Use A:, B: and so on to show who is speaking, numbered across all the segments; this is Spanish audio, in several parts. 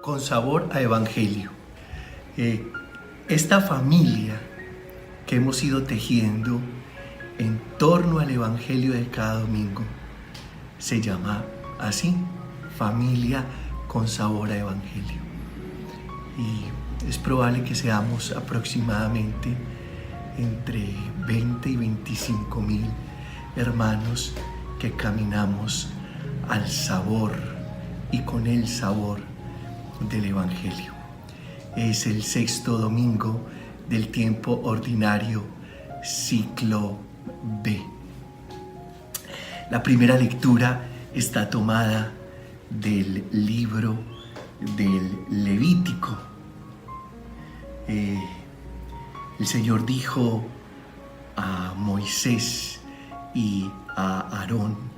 A: con sabor a evangelio. Esta familia que hemos ido tejiendo en torno al evangelio de cada domingo se llama así, familia con sabor a evangelio. Y es probable que seamos aproximadamente entre 20 y 25 mil hermanos que caminamos al sabor y con el sabor del evangelio. Es el sexto domingo del tiempo ordinario, ciclo B. La primera lectura está tomada del libro del Levítico. El Señor dijo a Moisés y a Aarón: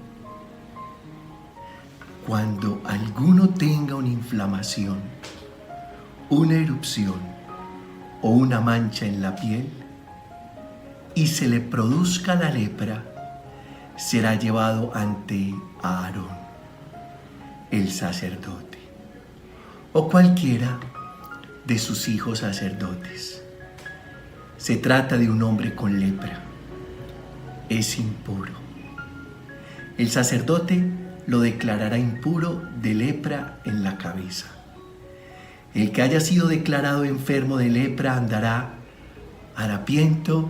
A: cuando alguno tenga una inflamación, una erupción o una mancha en la piel y se le produzca la lepra, será llevado ante Aarón, el sacerdote, o cualquiera de sus hijos sacerdotes. Se trata de un hombre con lepra. Es impuro. El sacerdote lo declarará impuro de lepra en la cabeza. El que haya sido declarado enfermo de lepra andará harapiento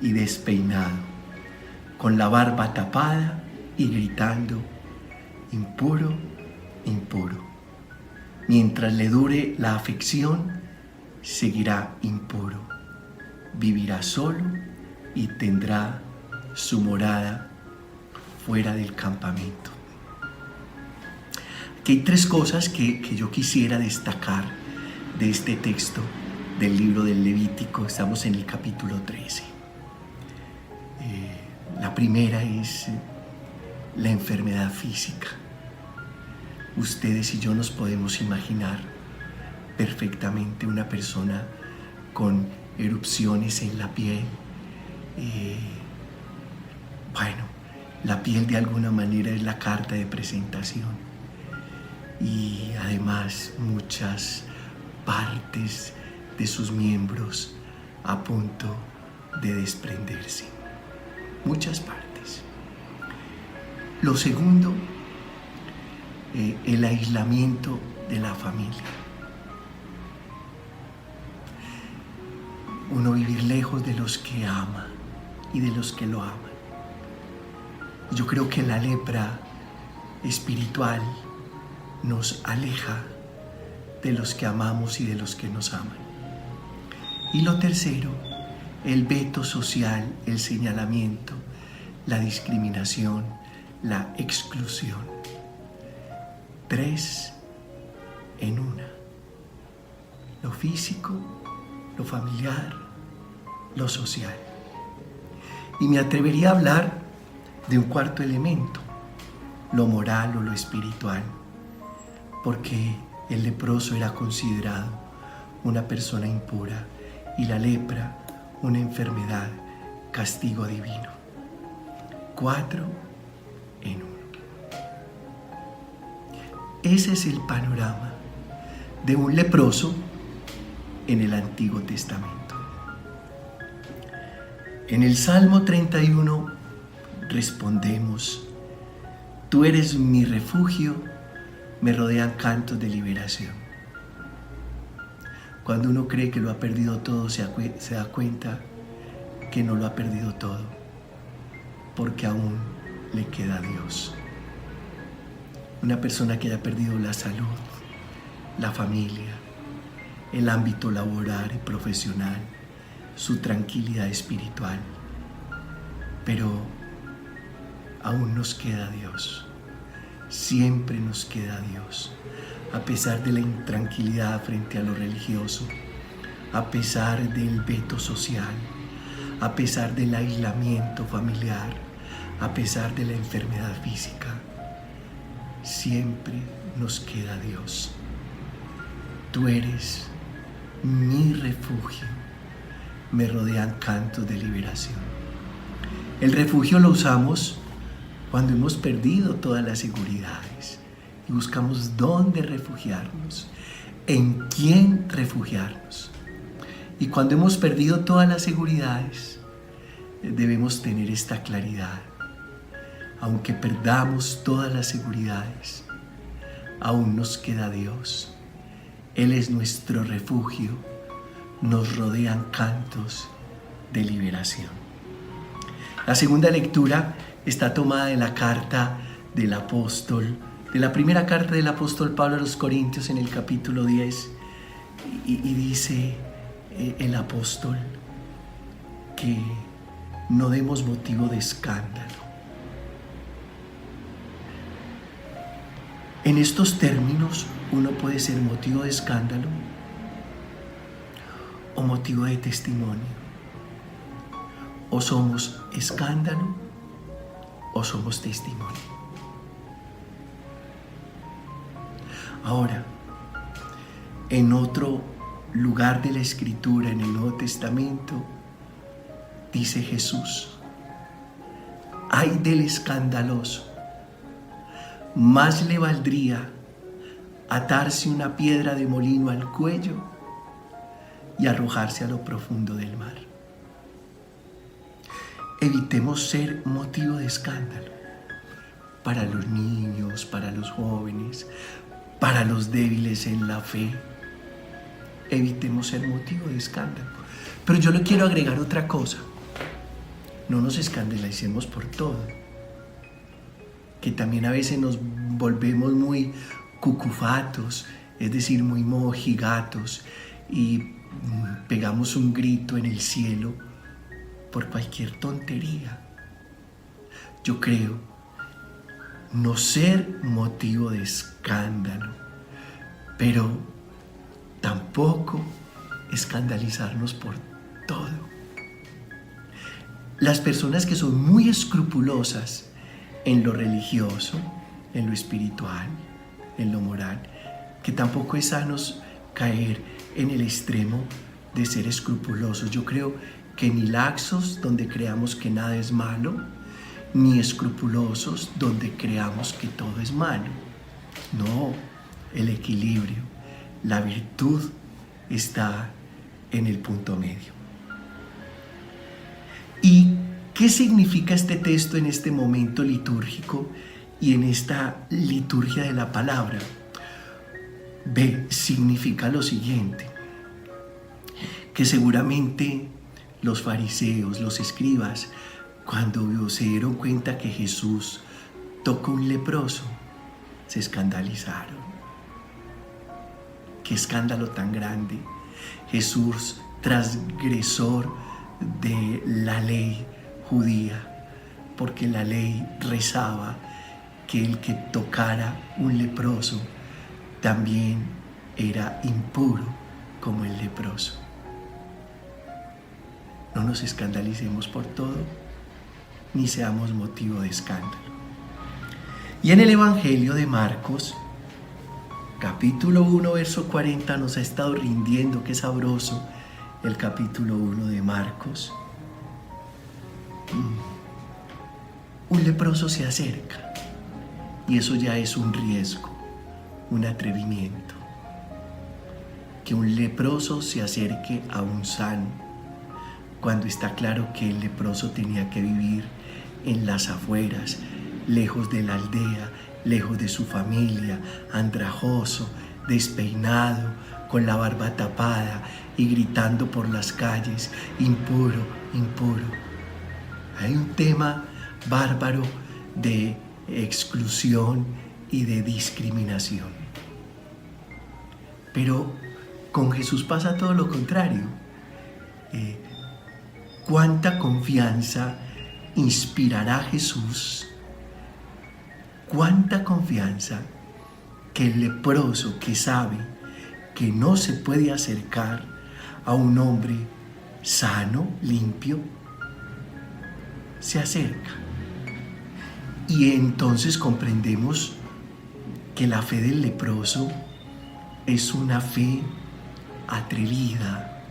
A: y despeinado, con la barba tapada y gritando: impuro, impuro. Mientras le dure la afección, seguirá impuro. Vivirá solo y tendrá su morada fuera del campamento. Aquí hay tres cosas que yo quisiera destacar de este texto del libro del Levítico. Estamos en el capítulo 13. La primera es la enfermedad física. Ustedes y yo nos podemos imaginar perfectamente una persona con erupciones en la piel. La piel de alguna manera es la carta de presentación. Y además muchas partes de sus miembros a punto de desprenderse. Muchas partes. Lo segundo, el aislamiento de la familia. Uno vivir lejos de los que ama y de los que lo aman. Yo creo que la lepra espiritual nos aleja de los que amamos y de los que nos aman. Y lo tercero, el veto social, el señalamiento, la discriminación, la exclusión. 3 en una: lo físico, lo familiar, lo social. Y me atrevería a hablar de un cuarto elemento, lo moral o lo espiritual, porque el leproso era considerado una persona impura y la lepra una enfermedad, castigo divino. 4 en 1. Ese es el panorama de un leproso en el Antiguo Testamento. En el Salmo 31 respondemos: tú eres mi refugio, me rodean cantos de liberación. Cuando uno cree que lo ha perdido todo, se da cuenta que no lo ha perdido todo, porque aún le queda Dios. Una persona que haya perdido la salud, la familia, el ámbito laboral y profesional, su tranquilidad espiritual, pero aún nos queda Dios. Siempre nos queda Dios, a pesar de la intranquilidad frente a lo religioso, a pesar del veto social, a pesar del aislamiento familiar, a pesar de la enfermedad física. Siempre nos queda Dios. Tú eres mi refugio, me rodean cantos de liberación. El refugio lo usamos cuando hemos perdido todas las seguridades. y buscamos dónde refugiarnos, en quién refugiarnos. Y cuando hemos perdido todas las seguridades, debemos tener esta claridad. Aunque perdamos todas las seguridades, aún nos queda Dios. Él es nuestro refugio. Nos rodean cantos de liberación. La segunda lectura está tomada de la carta del apóstol, de la primera carta del apóstol Pablo a los Corintios en el capítulo 10, y dice el apóstol que no demos motivo de escándalo. En estos términos, uno puede ser motivo de escándalo o motivo de testimonio. O somos escándalo o somos testimonio. Ahora, en otro lugar de la Escritura, en el Nuevo Testamento, dice Jesús: ay del escandaloso, más le valdría atarse una piedra de molino al cuello y arrojarse a lo profundo del mar. Evitemos ser motivo de escándalo para los niños, para los jóvenes, para los débiles en la fe. Evitemos ser motivo de escándalo. Pero yo le quiero agregar otra cosa. No nos escandalicemos por todo. Que también a veces nos volvemos muy cucufatos, es decir, muy mojigatos, y pegamos un grito en el cielo por cualquier tontería. Yo creo no ser motivo de escándalo, pero tampoco escandalizarnos por todo. Las personas que son muy escrupulosas en lo religioso, en lo espiritual, en lo moral, que tampoco es sano caer en el extremo de ser escrupulosos. Yo creo que ni laxos, donde creamos que nada es malo, ni escrupulosos, donde creamos que todo es malo. No, el equilibrio, la virtud está en el punto medio. ¿Y qué significa este texto en este momento litúrgico y en esta liturgia de la palabra? Significa lo siguiente, que seguramente los fariseos, los escribas, cuando se dieron cuenta que Jesús tocó un leproso, se escandalizaron. ¡Qué escándalo tan grande! Jesús, transgresor de la ley judía, porque la ley rezaba que el que tocara un leproso también era impuro como el leproso. No nos escandalicemos por todo, ni seamos motivo de escándalo. Y en el Evangelio de Marcos, capítulo 1, verso 40, nos ha estado rindiendo, qué sabroso, el capítulo 1 de Marcos. Un leproso se acerca, y eso ya es un riesgo, un atrevimiento. Que un leproso se acerque a un sano, cuando está claro que el leproso tenía que vivir en las afueras, lejos de la aldea, lejos de su familia, andrajoso, despeinado, con la barba tapada y gritando por las calles: impuro, impuro. Hay un tema bárbaro de exclusión y de discriminación. Pero con Jesús pasa todo lo contrario. ¿Cuánta confianza inspirará Jesús? ¿Cuánta confianza que el leproso, que sabe que no se puede acercar a un hombre sano, limpio, se acerca? Y entonces comprendemos que la fe del leproso es una fe atrevida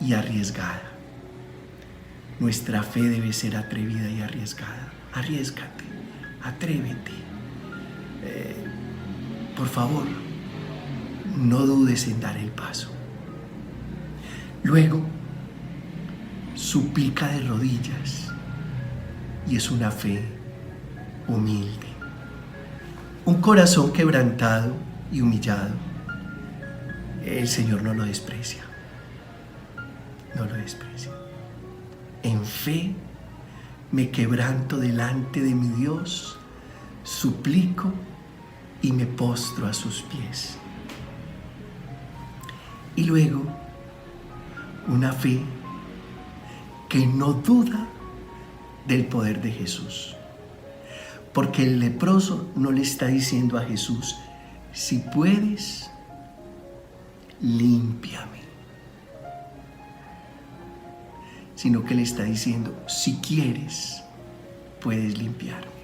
A: y arriesgada. Nuestra fe debe ser atrevida y arriesgada. Arriésgate, atrévete. por favor, no dudes en dar el paso. Luego, suplica de rodillas, y es una fe humilde. Un corazón quebrantado y humillado, el Señor no lo desprecia. No lo desprecia. En fe me quebranto delante de mi Dios, suplico y me postro a sus pies. Y luego, una fe que no duda del poder de Jesús. Porque el leproso no le está diciendo a Jesús, si puedes, límpiame. Sino que le está diciendo, si quieres, puedes limpiarme.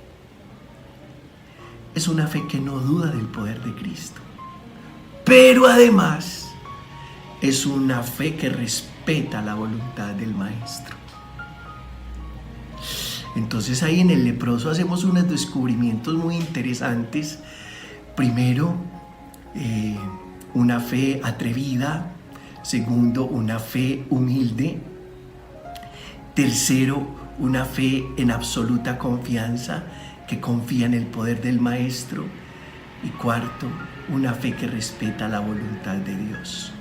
A: Es una fe que no duda del poder de Cristo. Pero además, es una fe que respeta la voluntad del Maestro. Entonces ahí en el leproso hacemos unos descubrimientos muy interesantes. Primero, una fe atrevida. Segundo, una fe humilde. Tercero, una fe en absoluta confianza, que confía en el poder del Maestro. Y cuarto, una fe que respeta la voluntad de Dios,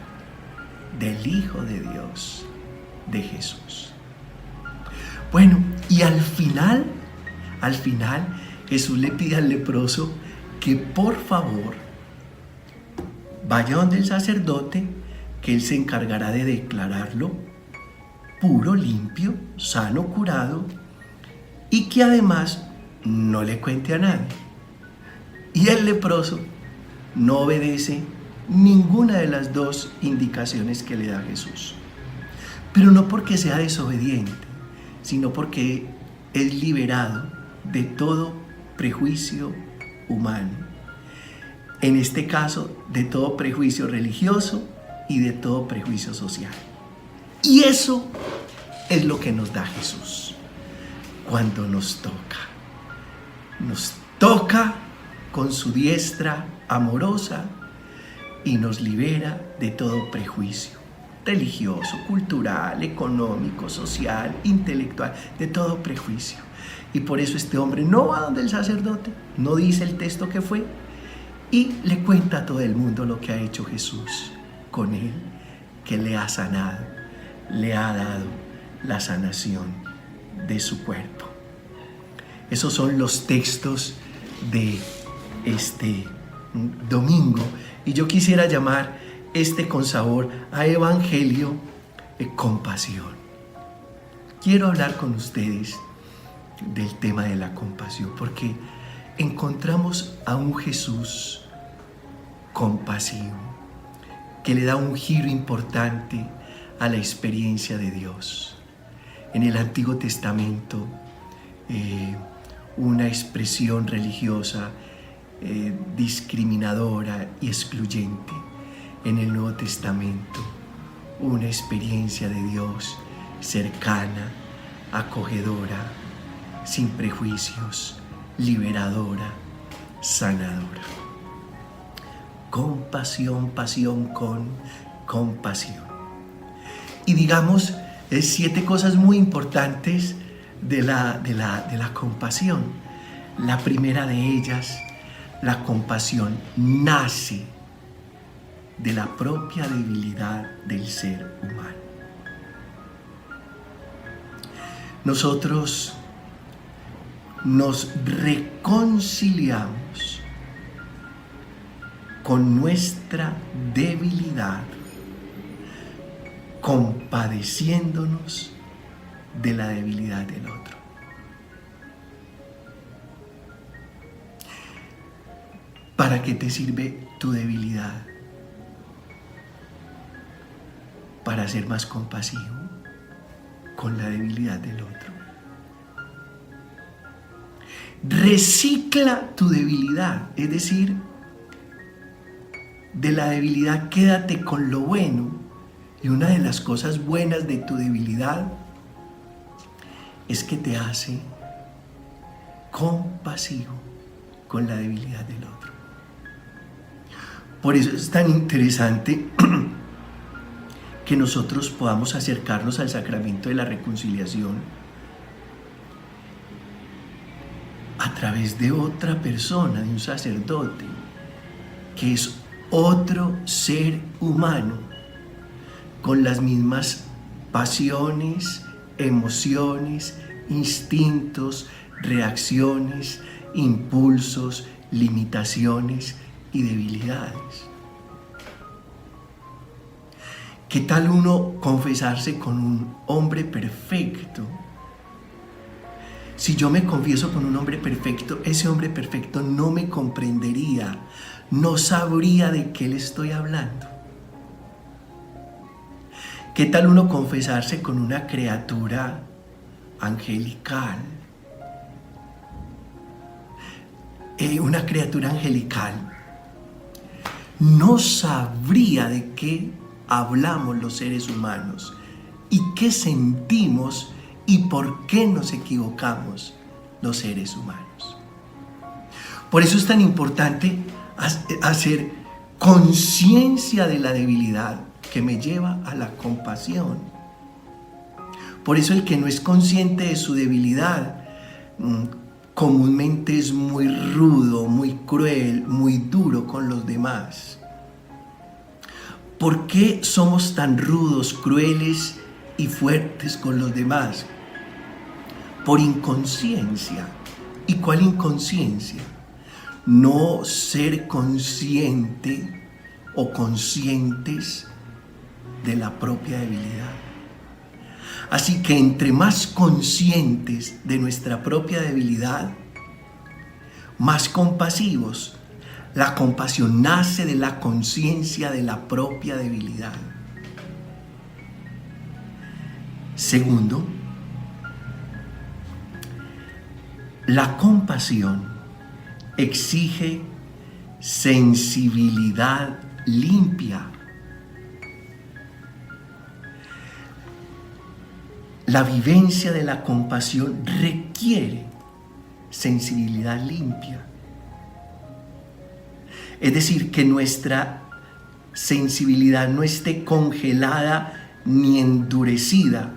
A: del Hijo de Dios, de Jesús. Bueno, y al final, Jesús le pide al leproso que por favor vaya donde el sacerdote, que él se encargará de declararlo puro, limpio, sano, curado, y que además no le cuente a nadie. Y el leproso no obedece ninguna de las dos indicaciones que le da Jesús. Pero no porque sea desobediente, sino porque es liberado de todo prejuicio humano. En este caso, de todo prejuicio religioso y de todo prejuicio social. Y eso es lo que nos da Jesús cuando nos toca. Nos toca con su diestra amorosa y nos libera de todo prejuicio religioso, cultural, económico, social, intelectual, de todo prejuicio. Y por eso este hombre no va donde el sacerdote, no dice el texto que fue, y le cuenta a todo el mundo lo que ha hecho Jesús con él, que le ha sanado, le ha dado la sanación de su cuerpo. Esos son los textos de este domingo, y yo quisiera llamar con sabor a evangelio de compasión. Quiero hablar con ustedes del tema de la compasión, porque encontramos a un Jesús compasivo, que le da un giro importante a la experiencia de Dios. En el Antiguo Testamento, una expresión religiosa discriminadora y excluyente. En el Nuevo Testamento, una experiencia de Dios cercana, acogedora, sin prejuicios, liberadora, sanadora. Compasión, pasión con compasión. Y digamos, 7 cosas muy importantes de la compasión. La primera de ellas, la compasión nace de la propia debilidad del ser humano. Nosotros nos reconciliamos con nuestra debilidad, compadeciéndonos de la debilidad del otro. ¿Para qué te sirve tu debilidad? Para ser más compasivo con la debilidad del otro. Recicla tu debilidad, es decir, de la debilidad quédate con lo bueno. Y una de las cosas buenas de tu debilidad es que te hace compasivo con la debilidad del otro. Por eso es tan interesante que nosotros podamos acercarnos al sacramento de la reconciliación a través de otra persona, de un sacerdote, que es otro ser humano, con las mismas pasiones, emociones, instintos, reacciones, impulsos, limitaciones y debilidades. ¿Qué tal uno confesarse con un hombre perfecto? Si yo me confieso con un hombre perfecto, ese hombre perfecto no me comprendería, no sabría de qué le estoy hablando. ¿Qué tal uno confesarse con una criatura angelical? Una criatura angelical no sabría de qué hablamos los seres humanos y qué sentimos y por qué nos equivocamos los seres humanos. Por eso es tan importante hacer conciencia de la debilidad que me lleva a la compasión. Por eso el que no es consciente de su debilidad comúnmente es muy rudo, muy cruel, muy duro con los demás. ¿Por qué somos tan rudos, crueles y fuertes con los demás? Por inconsciencia. ¿Y cuál inconsciencia? No ser consciente o conscientes de la propia debilidad. Así que entre más conscientes de nuestra propia debilidad, más compasivos. La compasión nace de la conciencia de la propia debilidad. Segundo, la compasión exige sensibilidad limpia. La vivencia de la compasión requiere sensibilidad limpia. Es decir, que nuestra sensibilidad no esté congelada ni endurecida,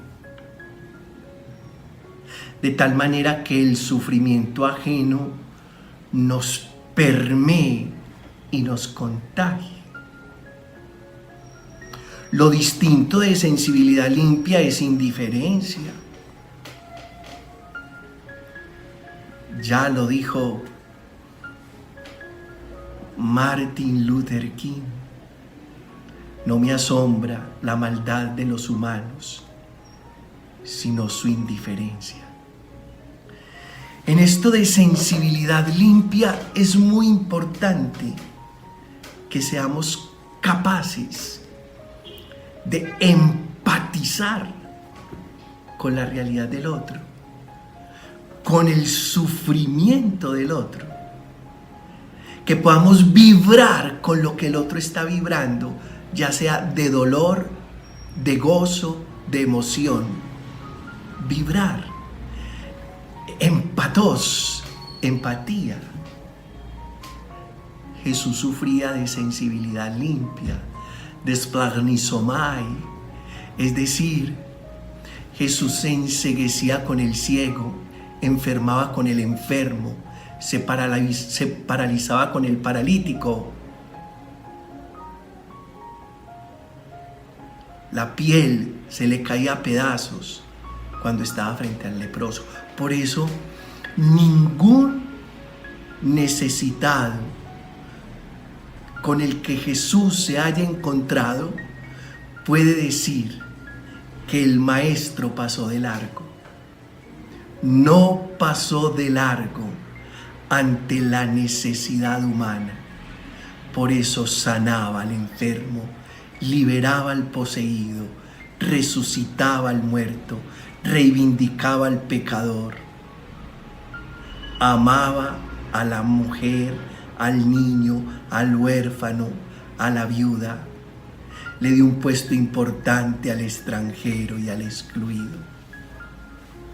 A: de tal manera que el sufrimiento ajeno nos permee y nos contagie. Lo distinto de sensibilidad limpia es indiferencia. Ya lo dijo Martin Luther King: no me asombra la maldad de los humanos, sino su indiferencia. En esto de sensibilidad limpia es muy importante que seamos capaces de empatizar con la realidad del otro, con el sufrimiento del otro, que podamos vibrar con lo que el otro está vibrando, ya sea de dolor, de gozo, de emoción. Vibrar. Empatía. Jesús sufría de sensibilidad limpia, desplanizomai, es decir, Jesús se enceguecía con el ciego, enfermaba con el enfermo, se paralizaba con el paralítico. La piel se le caía a pedazos cuando estaba frente al leproso. Por eso, ningún necesitado con el que Jesús se haya encontrado puede decir que el maestro pasó de largo. No pasó de largo ante la necesidad humana. Por eso sanaba al enfermo, liberaba al poseído, resucitaba al muerto, reivindicaba al pecador, amaba a la mujer, al niño, al huérfano, a la viuda. Le dio un puesto importante al extranjero y al excluido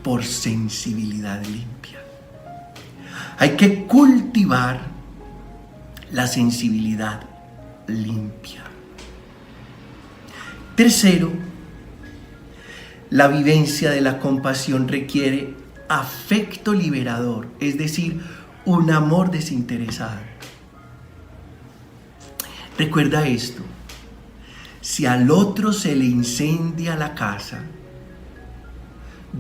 A: por sensibilidad limpia. Hay que cultivar la sensibilidad limpia. Tercero, la vivencia de la compasión requiere afecto liberador, es decir, un amor desinteresado. Recuerda esto: si al otro se le incendia la casa,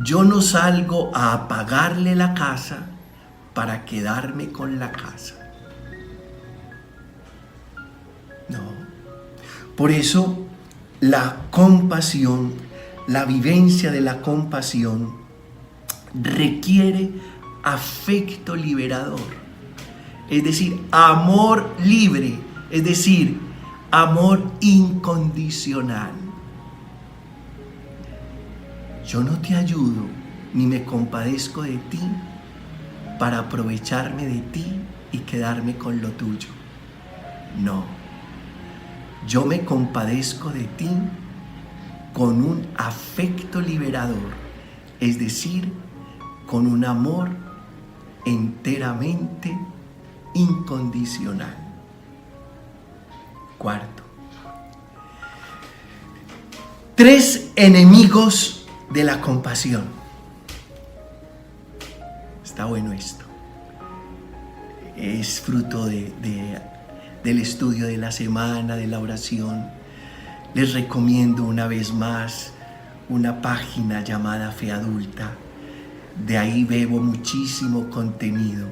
A: yo no salgo a apagarle la casa para quedarme con la casa. No. Por eso la compasión, la vivencia de la compasión requiere afecto liberador, es decir, amor libre, es decir, amor incondicional. Yo no te ayudo ni me compadezco de ti para aprovecharme de ti y quedarme con lo tuyo. No, yo me compadezco de ti con un afecto liberador, es decir, con un amor enteramente incondicional. Cuarto, 3 enemigos de la compasión. Está bueno esto. Es fruto del estudio de la semana, de la oración. Les recomiendo una vez más una página llamada Fe Adulta. De ahí bebo muchísimo contenido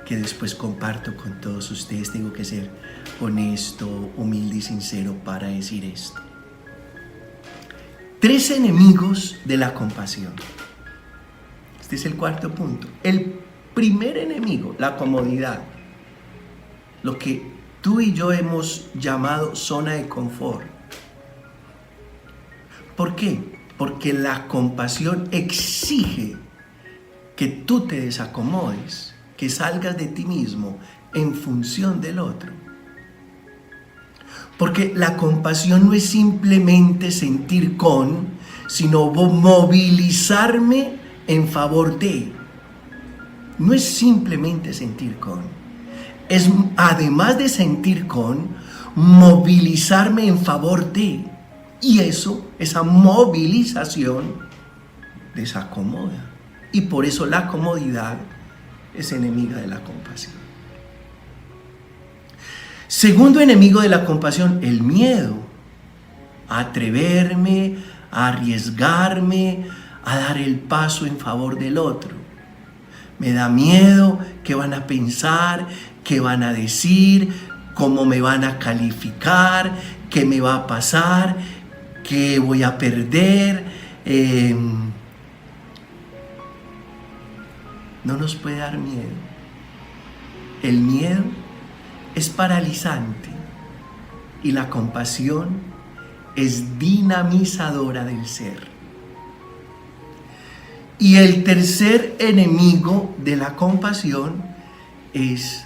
A: que después comparto con todos ustedes. Tengo que ser honesto, humilde y sincero para decir esto. 3 enemigos de la compasión. Este es el cuarto punto. El primer enemigo, la comodidad. Lo que tú y yo hemos llamado zona de confort. ¿Por qué? Porque la compasión exige que tú te desacomodes, que salgas de ti mismo en función del otro. Porque la compasión no es simplemente sentir con, sino movilizarme en favor de. No es simplemente sentir con. Es, además de sentir con, movilizarme en favor de. Y eso, esa movilización, desacomoda. Y por eso la comodidad es enemiga de la compasión. Segundo enemigo de la compasión, el miedo. A atreverme, a arriesgarme, a dar el paso en favor del otro. Me da miedo qué van a pensar, qué van a decir, cómo me van a calificar, qué me va a pasar, qué voy a perder. No nos puede dar miedo. El miedo es paralizante y la compasión es dinamizadora del ser. Y el tercer enemigo de la compasión es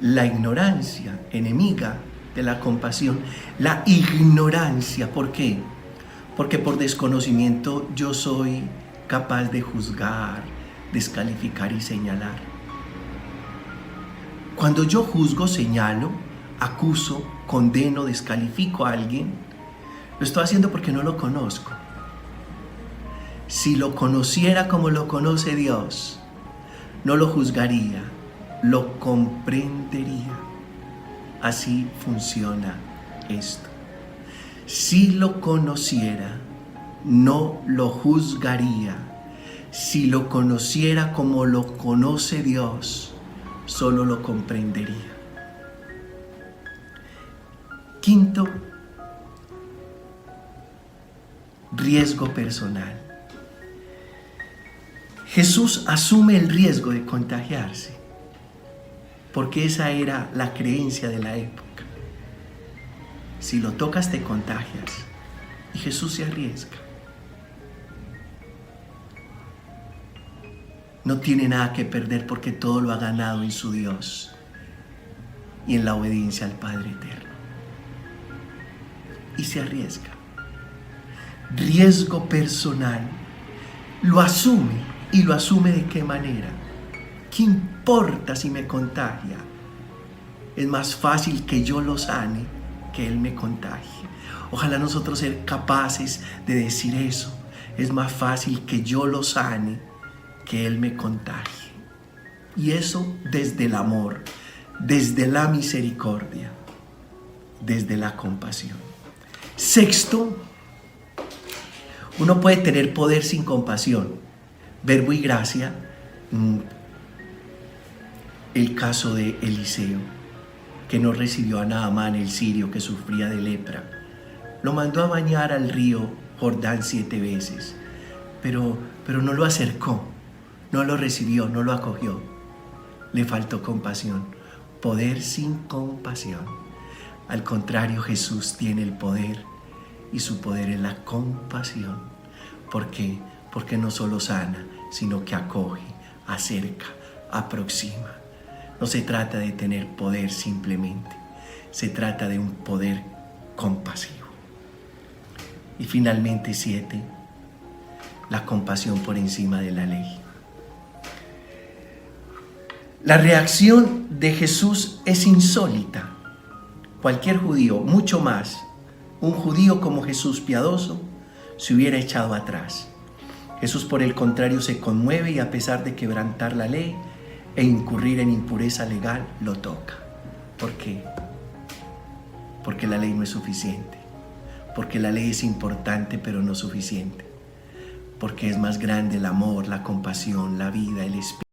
A: la ignorancia, enemiga de la compasión, la ignorancia. ¿Por qué? Porque por desconocimiento yo soy capaz de juzgar, descalificar y señalar. Cuando yo juzgo, señalo, acuso, condeno, descalifico a alguien, lo estoy haciendo porque no lo conozco. Si lo conociera como lo conoce Dios, no lo juzgaría, lo comprendería. Así funciona esto. Si lo conociera, no lo juzgaría. Si lo conociera como lo conoce Dios, solo lo comprendería. Quinto, riesgo personal. Jesús asume el riesgo de contagiarse, porque esa era la creencia de la época. Si lo tocas te contagias, y Jesús se arriesga. No tiene nada que perder porque todo lo ha ganado en su Dios y en la obediencia al Padre Eterno. Y se arriesga. Riesgo personal. Lo asume. ¿Y lo asume de qué manera? ¿Qué importa si me contagia? Es más fácil que yo lo sane que Él me contagie. Ojalá nosotros ser capaces de decir eso. Es más fácil que yo lo sane que Él me contagie. Y eso desde el amor, desde la misericordia, desde la compasión. Sexto, uno puede tener poder sin compasión. Verbo y gracia, el caso de Eliseo, que no recibió a Naamán el sirio que sufría de lepra. Lo mandó a bañar al río Jordán 7 veces, pero no lo acercó, no lo recibió, no lo acogió. Le faltó compasión, poder sin compasión. Al contrario, Jesús tiene el poder y su poder es la compasión. ¿Por qué? Porque no solo sana, sino que acoge, acerca, aproxima. No se trata de tener poder simplemente, se trata de un poder compasivo. Y finalmente 7, la compasión por encima de la ley. La reacción de Jesús es insólita. Cualquier judío, mucho más, un judío como Jesús piadoso, se hubiera echado atrás. Jesús, por el contrario, se conmueve y a pesar de quebrantar la ley e incurrir en impureza legal, lo toca. ¿Por qué? Porque la ley no es suficiente. Porque la ley es importante, pero no suficiente. Porque es más grande el amor, la compasión, la vida, el espíritu.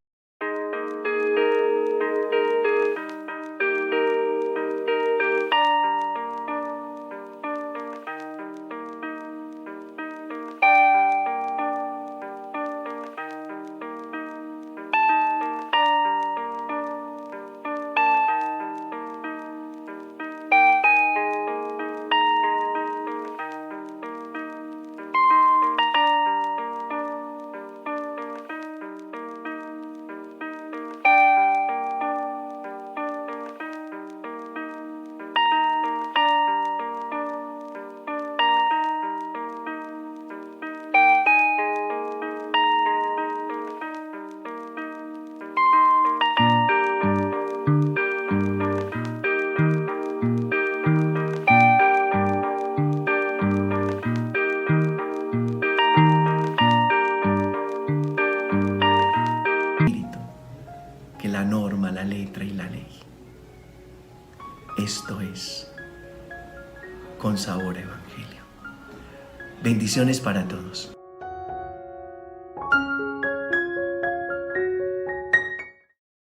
A: Que la norma, la letra y la ley. Esto es Con Sabor a Evangelio. Bendiciones para todos.